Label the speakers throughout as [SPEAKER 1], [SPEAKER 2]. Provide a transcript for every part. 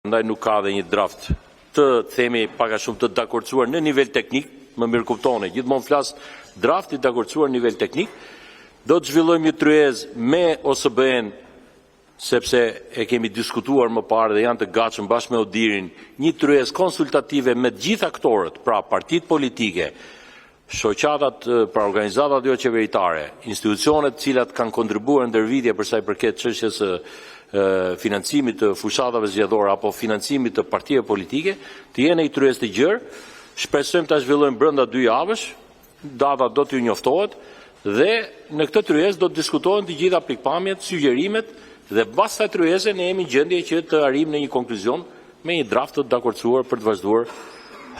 [SPEAKER 1] Ndaj nuk ka dhe një draft të themi paka shumë të dakordsuar në nivel teknik, më mirë kuptoni, gjithmonë flas drafti dakordsuar në nivel teknik, do të zhvillojmë një tryezë me OSBE-n, sepse e kemi diskutuar më parë dhe janë të gatshëm bashkë me Odirin, një tryezë konsultative me të gjithë aktorët, pra partitë politike, shoqatat, pra organizatat jo qeveritare, institucionet cilat kanë kontribuar ndërvidhje për sa i përket çështjes së financimit të fushatave zgjedhore apo financimit të partive politike, të jenë një tryezë të gjerë. Shpresojmë ta zhvillojmë brenda 2 javësh, data do t'ju njoftohet dhe në këtë tryezë do të diskutohen të gjitha pikpamjet, sugjerimet dhe pas kësaj tryeze ne jemi në gjendje që të arrijmë në një konkluzion me një draft të dakordsuar për të vazhduar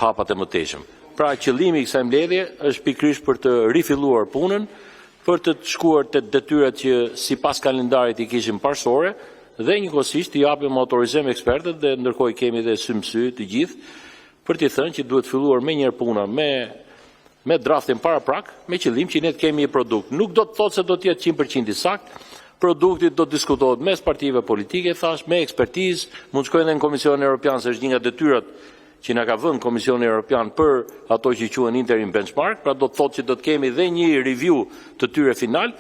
[SPEAKER 1] hapat e mëtejshëm. Pra qëllimi i kësaj mbledhje është pikërisht për të rifilluar punën, për të shkuar te detyrat që sipas kalendarit i kishim parsorë dhe njëkohësisht i japim autorizim ekspertët dhe ndërkohë kemi dhe sy të gjithë për t'i thënë që duhet filluar me njëherë puna me draftin paraprak, me qëllim që ne të kemi një produkt. Nuk do të thotë se do të jetë 100% i saktë, produkti do të diskutohet mes partive politike, thash, me ekspertizë, mund të shkojnë edhe në Komisionin Evropian, se është një nga detyrat që na ka vënë Komisioni Evropian për ato që quhen interim benchmark, pra do të thotë që do të kemi dhe një review të tyre final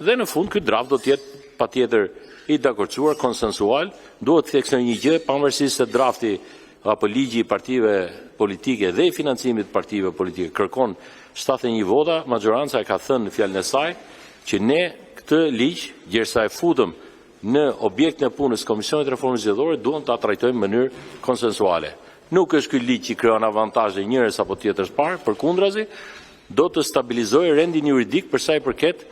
[SPEAKER 1] dhe në fund ky draft do të jetë patjetër i dakordsuar, konsensual. Duhet të theksoj një gjë, pavarësisht se drafti apo ligji i partive politike dhe i financimit të partive politike kërkon 71 vota, majoranca e ka thënë në fjalën e saj që ne këtë ligj, gjersa e futëm në objektin e punës Komisionit Reformës Zgjedhore, duam ta trajtojmë në mënyrë konsensuale. Nuk është ky ligj që krijon avantazhe njëres apo tjetrës parë, përkundrazi, do të stabilizojë rendin juridik për sa i përket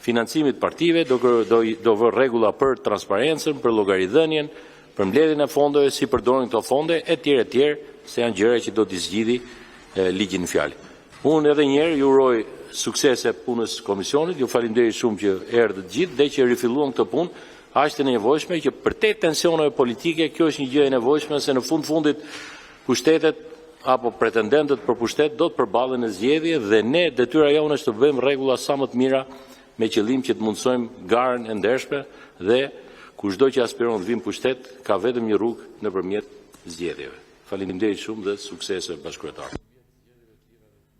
[SPEAKER 1] financimit partive, do vë rregulla për transparencën, për llogaridhënien, për mbledhjen e fondeve, si përdoren këto fonde, etj, se janë gjëra që do t'i zgjidhi ligji në fjalë. Unë edhe një herë ju uroj suksese punës komisionit, ju falenderoj shumë që erdhët gjithë dhe që rifilluan këtë punë, aq të nevojshme që për te tensioneve politike, kjo është një gjë e nevojshme se në fundit pushtetet apo pretendentët për pushtet do të përballen në zgjedhje dhe ne detyra jonë është të bëjmë rregulla sa më të mira me qëllim që të mundsojmë garën e ndershme dhe kushdo që aspiron të vinë pushtet ka vetëm një rrugë nëpërmjet zgjedhjeve. Faleminderit shumë dhe suksese bashkëkryetar.